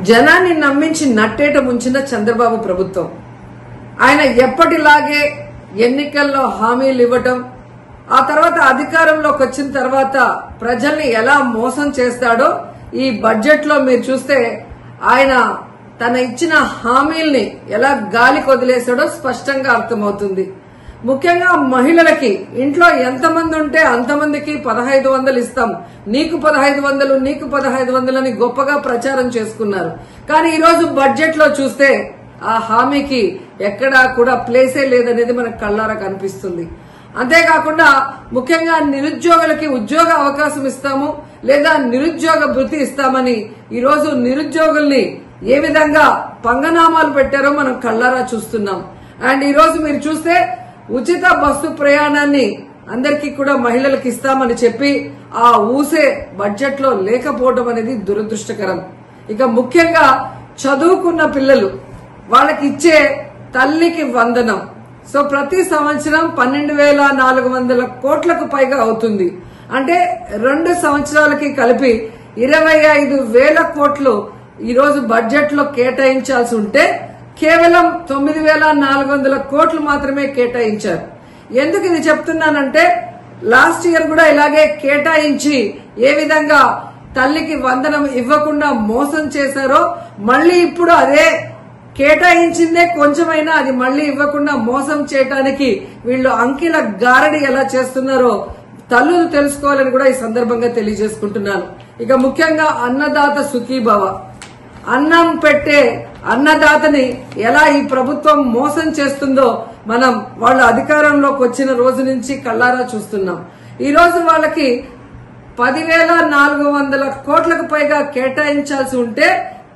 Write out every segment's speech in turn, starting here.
జనాన్ని నమ్మించి నట్టేట ముంచిన చంద్రబాబు ప్రభుత్వం ఆయన ఎప్పటిలాగే ఎన్నికల్లో హామీలు ఇవ్వటం, ఆ తర్వాత అధికారంలోకి వచ్చిన తర్వాత ప్రజల్ని ఎలా మోసం చేస్తాడో ఈ బడ్జెట్ లో మీరు చూస్తే ఆయన తన ఇచ్చిన హామీల్ని ఎలా గాలికి వదిలేశాడో స్పష్టంగా అర్థమవుతుంది. ముఖ్యంగా మహిళలకి ఇంట్లో ఎంతమంది ఉంటే అంతమందికి 1500 ఇస్తాం, నీకు 1500 నీకు 1500 అని గొప్పగా ప్రచారం చేసుకున్నారు. కానీ ఈ రోజు బడ్జెట్ లో చూస్తే ఆ హామీకి ఎక్కడా కూడా ప్లేసే లేదనేది మనకు కళ్ళారా కనిపిస్తుంది. అంతేకాకుండా ముఖ్యంగా నిరుద్యోగులకి ఉద్యోగ అవకాశం ఇస్తాము లేదా నిరుద్యోగ భృతి ఇస్తామని ఈ రోజు నిరుద్యోగుల్ని ఏ విధంగా పంగనామాలు పెట్టారో మనం కళ్ళారా చూస్తున్నాం. అండ్ ఈ రోజు మీరు చూస్తే ఉచిత బస్సు ప్రయాణాన్ని అందరికీ కూడా మహిళలకు ఇస్తామని చెప్పి ఆ ఊసే బడ్జెట్ లో లేకపోవడం అనేది దురదృష్టకరం. ఇక ముఖ్యంగా చదువుకున్న పిల్లలు వాళ్ళకి ఇచ్చే తల్లికి వందనం సో ప్రతి సంవత్సరం 12,400 కోట్లకు పైగా అవుతుంది. అంటే 2 సంవత్సరాలకి కలిపి 25,000 కోట్లు ఈ రోజు బడ్జెట్ లో కేటాయించాల్సి ఉంటే కేవలం 9,400 కోట్లు మాత్రమే కేటాయించారు. ఎందుకు ఇది చెప్తున్నానంటే లాస్ట్ ఇయర్ కూడా ఇలాగే కేటాయించి ఏ విధంగా తల్లికి వందనం ఇవ్వకుండా మోసం చేశారో మళ్లీ ఇప్పుడు అదే కేటాయించిందే కొంచెమైనా అది మళ్లీ ఇవ్వకుండా మోసం చేయడానికి వీళ్ళు అంకెల గారడి ఎలా చేస్తున్నారో తల్లులు తెలుసుకోవాలని కూడా ఈ సందర్భంగా తెలియజేసుకుంటున్నాను. ఇక ముఖ్యంగా అన్నదాత సుఖీభవ, అన్నం పెట్టే అన్నదాతని ఎలా ఈ ప్రభుత్వం మోసం చేస్తుందో మనం వాళ్ళు అధికారంలోకి వచ్చిన రోజు నుంచి కళ్ళారా చూస్తున్నాం. ఈ రోజు వాళ్ళకి 10,400 కోట్లకు పైగా కేటాయించాల్సి ఉంటే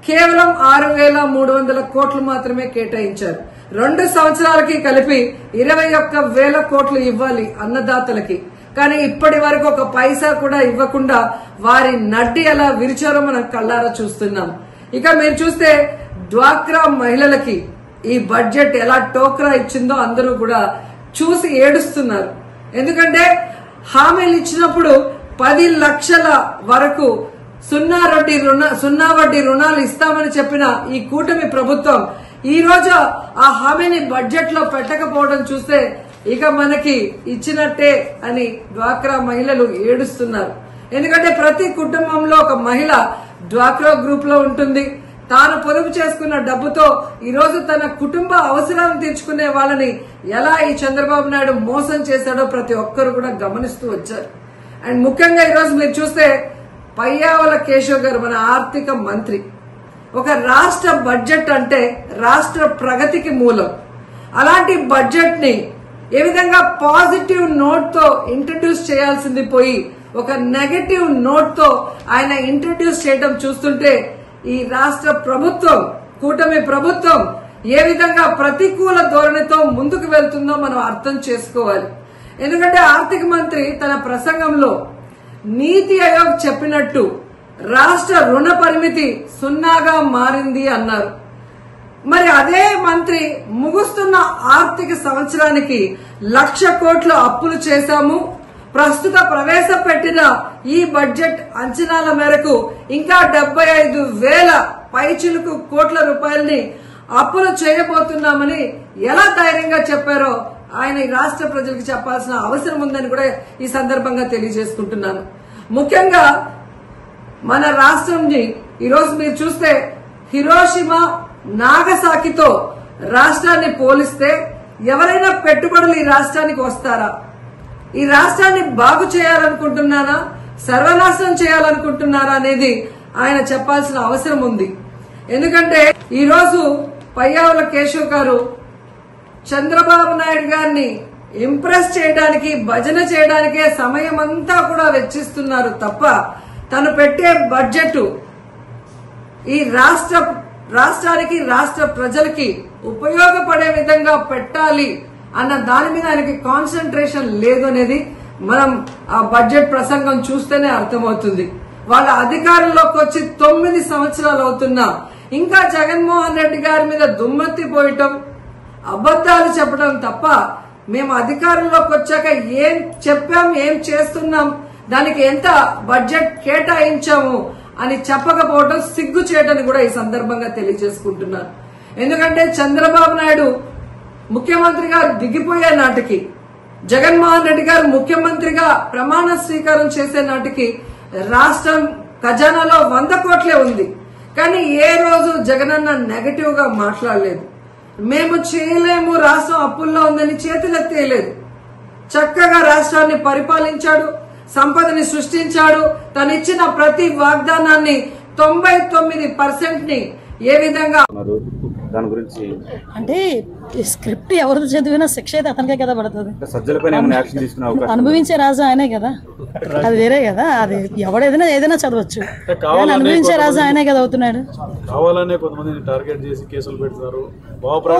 కేవలం 6,300 కోట్లు మాత్రమే కేటాయించారు. 2 సంవత్సరాలకి కలిపి 21,000 కోట్లు ఇవ్వాలి అన్నదాతలకి. కానీ ఇప్పటి వరకు ఒక పైసా కూడా ఇవ్వకుండా వారి నడ్డి ఎలా విరిచారో మనం కళ్ళారా చూస్తున్నాం. ఇక మీరు చూస్తే డ్వాక్రా మహిళలకి ఈ బడ్జెట్ ఎలా టోక్రా ఇచ్చిందో అందరూ కూడా చూసి ఏడుస్తున్నారు. ఎందుకంటే హామీలు ఇచ్చినప్పుడు 10 లక్షల వరకు సున్నా వడ్డీ రుణాలు ఇస్తామని చెప్పిన ఈ కూటమి ప్రభుత్వం ఈ రోజు ఆ హామీని బడ్జెట్ లో పెట్టకపోవడం చూస్తే ఇక మనకి ఇచ్చినట్టే అని డ్వాక్రా మహిళలు ఏడుస్తున్నారు. ఎందుకంటే ప్రతి కుటుంబంలో ఒక మహిళ డ్వాక్రా గ్రూప్ లో ఉంటుంది. తాను పొదుపు చేసుకున్న డబ్బుతో ఈ రోజు తన కుటుంబ అవసరాలను తీర్చుకునే వాళ్ళని ఎలా ఈ చంద్రబాబు నాయుడు మోసం చేశాడో ప్రతి ఒక్కరు కూడా గమనిస్తూ వచ్చారు. అండ్ ముఖ్యంగా ఈ రోజు మీరు చూస్తే పయ్యావుల కేశవ్ గారు మన ఆర్థిక మంత్రి, ఒక రాష్ట్ర బడ్జెట్ అంటే రాష్ట్ర ప్రగతికి మూలం. అలాంటి బడ్జెట్ ని ఏ విధంగా పాజిటివ్ నోట్ తో ఇంట్రడ్యూస్ చేయాల్సింది పోయి ఒక నెగటివ్ నోట్ తో ఆయన ఇంట్రడ్యూస్ చేయడం చూస్తుంటే ఈ రాష్ట్ర ప్రభుత్వం కూటమి ప్రభుత్వం ఏ విధంగా ప్రతికూల ధోరణితో ముందుకు వెళ్తుందో మనం అర్థం చేసుకోవాలి. ఎందుకంటే ఆర్థిక మంత్రి తన ప్రసంగంలో నీతి ఆయోగ్ చెప్పినట్టు రాష్ట్ర రుణ పరిమితి 0గా మారింది అన్నారు. మరి అదే మంత్రి ముగుస్తున్న ఆర్థిక సంవత్సరానికి 1,00,000 కోట్ల అప్పులు చేశాము, ప్రస్తుత ప్రవేశపెట్టిన ఈ బడ్జెట్ అంచనాల మేరకు ఇంకా 75,000 పైచిలుకు కోట్ల రూపాయలని అప్పులు చేయబోతున్నామని ఎలా ధైర్యంగా చెప్పారో ఆయన ఈ రాష్ట్ర ప్రజలకు చెప్పాల్సిన అవసరం ఉందని కూడా ఈ సందర్భంగా తెలియజేసుకుంటున్నాను. ముఖ్యంగా మన రాష్ట్రంని ఈరోజు మీరు చూస్తే హిరోషిమా నాగసాకితో రాష్ట్రాన్ని పోలిస్తే ఎవరైనా పెట్టుబడులు ఈ రాష్ట్రానికి వస్తారా? ఈ రాష్ట్రాన్ని బాగు చేయాలనుకుంటున్నారా, సర్వనాశనం చేయాలనుకుంటున్నారా అనేది ఆయన చెప్పాల్సిన అవసరం ఉంది. ఎందుకంటే ఈ రోజు పయ్యావుల కేశవ్ గారు చంద్రబాబు నాయుడు గారిని ఇంప్రెస్ చేయడానికి భజన చేయడానికే సమయం అంతా కూడా వెచ్చిస్తున్నారు తప్ప తను పెట్టే బడ్జెట్ ఈ రాష్ట్రానికి రాష్ట్ర ప్రజలకి ఉపయోగపడే విధంగా పెట్టాలి అన్న దాని మీద ఆయనకి కాన్సన్ట్రేషన్ లేదు అనేది మనం ఆ బడ్జెట్ ప్రసంగం చూస్తేనే అర్థమవుతుంది. వాళ్ళ అధికారంలోకి వచ్చి 9 సంవత్సరాలు అవుతున్నా ఇంకా జగన్మోహన్ రెడ్డి గారి మీద దుమ్మెత్తి పోయటం, అబద్దాలు చెప్పడం తప్ప మేము అధికారంలోకి వచ్చాక ఏం చెప్పాం, ఏం చేస్తున్నాం, దానికి ఎంత బడ్జెట్ కేటాయించాము అని చెప్పకపోవడం సిగ్గు చేయటని కూడా ఈ సందర్భంగా తెలియజేసుకుంటున్నాను. ఎందుకంటే చంద్రబాబు నాయుడు ముఖ్యమంత్రిగా దిగిపోయే నాటికి, జగన్మోహన్ రెడ్డి గారు ముఖ్యమంత్రిగా ప్రమాణ స్వీకారం చేసే నాటికి రాష్ట్రం ఖజానాలో 100 కోట్లే ఉంది. కానీ ఏ రోజు జగనన్న నెగటివ్ గా మాట్లాడలేదు. మేము చేయలేము, రాష్ట్రం అప్పుల్లో ఉందని చేతులెత్తేయలేదు. చక్కగా రాష్ట్రాన్ని పరిపాలించాడు, సంపదని సృష్టించాడు. తనిచ్చిన ప్రతి వాగ్దానాన్ని 99% ని ఏ విధంగా దాని గురించి అంటే స్క్రిప్ట్ ఎవరు చదివినా శిక్ష అయితే అతనికే కదా పడుతుంది. అనుభవించే రాజు ఆయనే కదా, అది వేరే కదా. అది ఎవడేదైనా ఏదైనా చదవచ్చు, అనుభవించే రాజు ఆయనే కదా అవుతున్నాడు.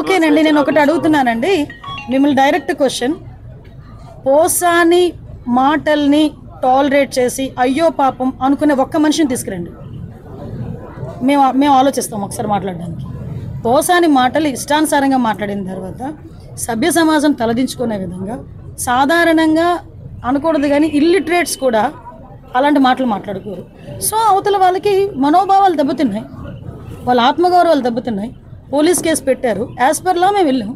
ఓకేనండి, నేను ఒకటి అడుగుతున్నానండి మిమ్మల్ని, డైరెక్ట్ క్వశ్చన్. పోసాని మాటల్ని టాలరేట్ చేసి అయ్యో పాపం అనుకునే ఒక్క మనిషిని తీసుకురండి, మేము ఆలోచిస్తాం ఒకసారి మాట్లాడడానికి. పోసాని మాటలు ఇష్టానుసారంగా మాట్లాడిన తర్వాత సభ్య సమాజం తలదించుకునే విధంగా, సాధారణంగా అనకూడదు కానీ ఇల్లిటరేట్స్ కూడా అలాంటి మాటలు మాట్లాడుకోరు. సో అవతల వాళ్ళకి మనోభావాలు దెబ్బతిన్నాయి, వాళ్ళ ఆత్మగౌరవాలు దెబ్బతిన్నాయి. పోలీస్ కేసు పెట్టారు, యాజ్ పర్ లా మేము వెళ్ళాం.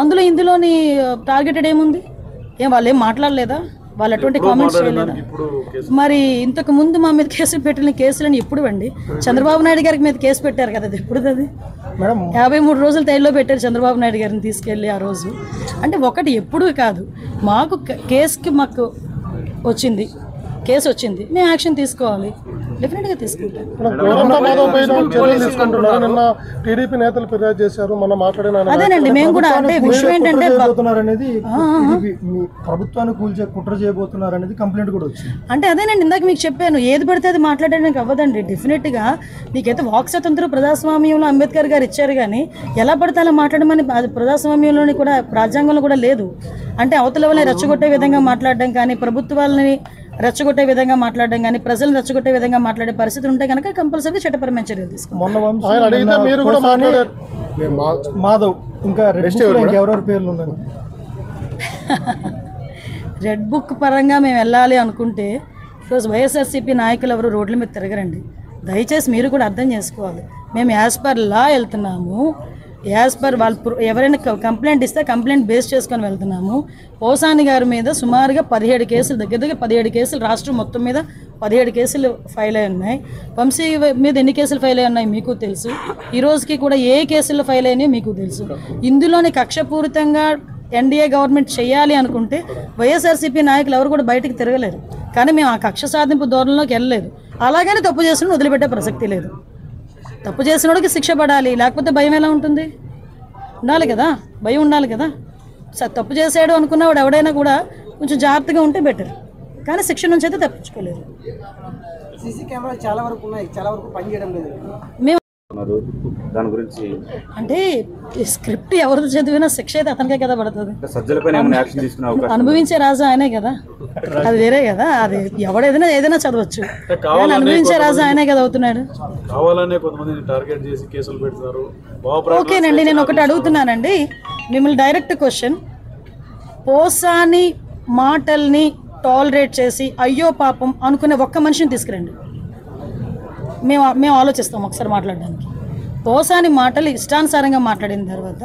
అందులో ఇందులోని టార్గెటెడ్ ఏముంది? వాళ్ళు ఏం మాట్లాడలేదా? వాళ్ళు అటువంటి కామెంట్స్ చేయలేదా? మరి ఇంతకు ముందు మా మీద కేసులు పెట్టిన కేసులని ఎప్పుడు అండి? చంద్రబాబు నాయుడు గారికి మీద కేసు పెట్టారు కదా, అది ఎప్పుడు? అది 53 రోజులు తైల్లో పెట్టారు చంద్రబాబు నాయుడు గారిని తీసుకెళ్ళి ఆ రోజు. అంటే ఒకటి ఎప్పుడు కాదు, మాకు కేసు వచ్చింది, మేము యాక్షన్ తీసుకోవాలి, డెఫినెట్ గా తీసుకుంటాం. అదేనండి, మేము కూడా అంటే విషయం ఏంటంటే ప్రభుత్వాన్ని కూల్చే కుట్ర చేయబోతున్నారు అనేది కంప్లైంట్ కూడా వచ్చింది. అంటే అదేనండి, ఇందాక మీకు చెప్పాను, ఏది పడితే అది మాట్లాడడానికి అవ్వదండి. డెఫినెట్ గా మీకైతే వాక్ స్వతంత్రం ప్రజాస్వామ్యంలో అంబేద్కర్ గారు ఇచ్చారు, కానీ ఎలా పడితే అలా మాట్లాడమని ప్రజాస్వామ్యంలోని కూడా రాజ్యాంగంలో కూడా లేదు. అంటే అవతల వాళ్ళని రెచ్చగొట్టే విధంగా మాట్లాడడం కానీ, ప్రభుత్వాలని రెచ్చగొట్టే విధంగా మాట్లాడడం కానీ, ప్రజలను రెచ్చగొట్టే విధంగా మాట్లాడే పరిస్థితులు ఉంటే కనుక కంపల్సరీ చట్టపరమైన చర్యలు తీసుకుంటాం. మాధవ్ ఇంకా ఎవరెవరి పేర్లు ఉన్నాయి? రెడ్ బుక్ పరంగా మేము వెళ్ళాలి అనుకుంటే ఈరోజు వైఎస్ఆర్సీపీ నాయకులు ఎవరు రోడ్ల మీద తిరగరండి. దయచేసి మీరు కూడా అర్థం చేసుకోవాలి. మేము యాజ్ పర్ లా వెళ్తున్నాము, యాజ్ పర్ వాళ్ళు ఎవరైనా కంప్లైంట్ ఇస్తే కంప్లైంట్ బేస్ చేసుకొని వెళ్తున్నాము. పోసాని గారి మీద సుమారుగా 17 కేసులు, దగ్గర 17 కేసులు, రాష్ట్రం మొత్తం మీద 17 కేసులు ఫైల్ అయి ఉన్నాయి. వంశీ మీద ఎన్ని కేసులు ఫైల్ అయి ఉన్నాయి మీకు తెలుసు. ఈ రోజుకి కూడా ఏ కేసులు ఫైల్ అయినాయో మీకు తెలుసు. ఇందులోని కక్షపూరితంగా ఎన్డీఏ గవర్నమెంట్ చేయాలి అనుకుంటే వైఎస్ఆర్సీపీ నాయకులు ఎవరు కూడా బయటకు తిరగలేరు. కానీ మేము ఆ కక్ష సాధింపు ధోరణిలోకి వెళ్ళలేదు. అలాగని తప్పు చేసిన వదిలిపెట్టే ప్రసక్తి లేదు. తప్పు చేసిన వాడికి శిక్ష పడాలి, లేకపోతే భయం ఎలా ఉంటుంది? ఉండాలి కదా, భయం ఉండాలి కదా. తప్పు చేసాడు అనుకున్నవాడు ఎవడైనా కూడా కొంచెం జాగ్రత్తగా ఉంటే బెటర్, కానీ శిక్ష నుంచి అయితే తప్పించుకోలేదు. మేము దాని గురించి అంటే స్క్రిప్ట్ ఎవరు చదివినా శిక్ష అయితే అతనికే కదా పడుతుంది. అనుభవించే రాజు ఆయనే కదా, అది వేరే కదా. అది ఎవడేదైనా ఏదైనా చదవచ్చు, అనుభవించే రాజు ఆయనే కదా అవుతున్నాడు. ఓకేనండి, నేను ఒకటి అడుగుతున్నానండి మిమ్మల్ని, డైరెక్ట్ క్వశ్చన్. పోసాని మాటల్ని టాలరేట్ చేసి అయ్యో పాపం అనుకునే ఒక్క మనిషిని తీసుకురండి, మేము ఆలోచిస్తాం ఒకసారి మాట్లాడడానికి. పోసాని మాటలు ఇష్టానుసారంగా మాట్లాడిన తర్వాత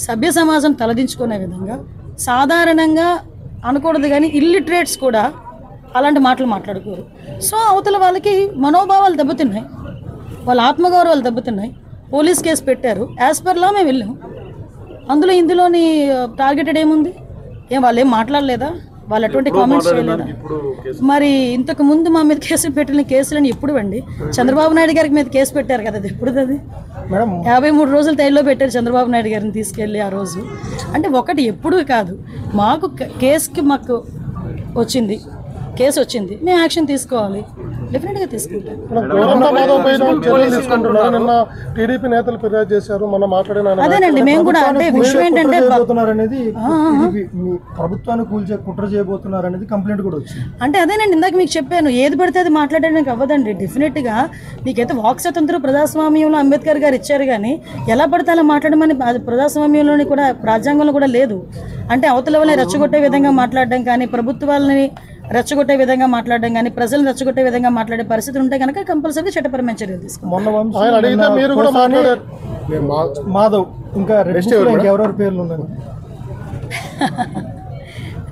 సభ్య సమాజం తలదించుకునే విధంగా, సాధారణంగా అనకూడదు కానీ ఇల్లిటరేట్స్ కూడా అలాంటి మాటలు మాట్లాడుకోరు. సో అవతల వాళ్ళకి మనోభావాలు దెబ్బతిన్నాయి, వాళ్ళ ఆత్మగౌరవాలు దెబ్బతిన్నాయి. పోలీస్ కేసు పెట్టారు, యాజ్ పర్ లా మేము వెళ్ళాం. అందులో ఇందులోని టార్గెటెడ్ ఏముంది? వాళ్ళు ఏం మాట్లాడలేదా? వాళ్ళు అటువంటి కామెంట్స్ చేయలేదా? మరి ఇంతకు ముందు మా మీద కేసులు పెట్టిన కేసులని ఎప్పుడు అండి? చంద్రబాబు నాయుడు గారికి మీద కేసు పెట్టారు కదా, అది ఎప్పుడు? అది 53 రోజులు తైల్లో పెట్టారు చంద్రబాబు నాయుడు గారిని తీసుకెళ్ళి ఆ రోజు. అంటే ఒకటి ఎప్పుడు కాదు, కేసు వచ్చింది, మేము యాక్షన్ తీసుకోవాలి, డెఫినెట్ గా తీసుకుంటాం. అదేనండి, మేము కూడా అంటే విషయం ఏంటంటే ప్రభుత్వాన్ని కూల్చే కుట్ర చేయబోతున్నారు అనేది కంప్లైంట్ కూడా వచ్చింది. అంటే అదేనండి, ఇందాక మీకు చెప్పాను, ఏది పడితే అది మాట్లాడడానికి అవ్వదండి. డెఫినెట్ గా మీకైతే వాక్ స్వతంత్రం ప్రజాస్వామ్యంలో అంబేద్కర్ గారు ఇచ్చారు, కానీ ఎలా పడితే అలా మాట్లాడమని ప్రజాస్వామ్యంలోని కూడా రాజ్యాంగంలో కూడా లేదు. అంటే అవతల వాళ్ళని రెచ్చగొట్టే విధంగా మాట్లాడడం కానీ, ప్రభుత్వాలని రెచ్చగొట్టే విధంగా మాట్లాడడం కానీ ప్రజలను రెచ్చగొట్టే విధంగా మాట్లాడే పరిస్థితి ఉంటే కనుక కంపల్సరీ చట్టపరమైన చర్యలు తీసుకుంటాం. మొన్న మాధవ్ ఇంకా ఎవరెవరి పేర్లు ఉన్నాయి?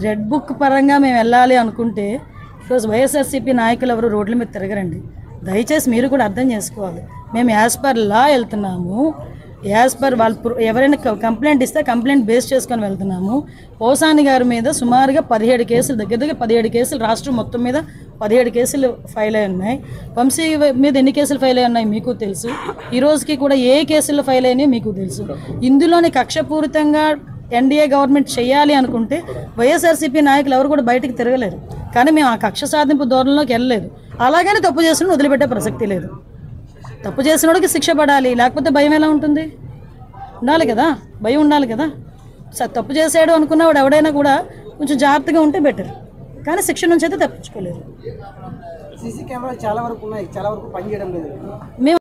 రెడ్ బుక్ పరంగా మేము వెళ్ళాలి అనుకుంటే ఈరోజు వైఎస్ఆర్సీపీ నాయకులు ఎవరు రోడ్ల మీద తిరగరండి. దయచేసి మీరు కూడా అర్థం చేసుకోవాలి. మేము యాజ్ పర్ లా వెళ్తున్నాము, యాజ్ పర్ వాళ్ళు ఎవరైనా కంప్లైంట్ ఇస్తే కంప్లైంట్ బేస్ చేసుకొని వెళ్తున్నాము. పోసాని గారి మీద సుమారుగా 17 కేసులు, దగ్గర 17 కేసులు రాష్ట్రం మొత్తం మీద 17 కేసులు ఫైల్ అయి ఉన్నాయి. వంశీ మీద ఎన్ని కేసులు ఫైల్ అయి ఉన్నాయి మీకు తెలుసు. ఈ రోజుకి కూడా ఏ కేసులు ఫైల్ అయినాయో మీకు తెలుసు. ఇందులోని కక్షపూరితంగా ఎన్డీఏ గవర్నమెంట్ చేయాలి అనుకుంటే వైఎస్ఆర్సీపీ నాయకులు ఎవరు కూడా బయటకు తిరగలేరు. కానీ మేము ఆ కక్ష సాధింపు ధోరణిలోకి వెళ్ళలేదు. అలాగని తప్పు చేసిన వదిలిపెట్టే ప్రసక్తి లేదు. తప్పు చేసినోడికి శిక్ష పడాలి, లేకపోతే భయం ఎలా ఉంటుంది? ఉండాలి కదా, భయం ఉండాలి కదా. తప్పు చేసాడు అనుకున్నవాడు ఎవడైనా కూడా కొంచెం జాగ్రత్తగా ఉంటే బెటర్. కానీ శిక్ష నుంచి అయితే తప్పించుకోలేదు. సీసీ కెమెరాలు చాలా వరకు ఉన్నాయి, చాలా వరకు పనిచేయడం లేదు. మేము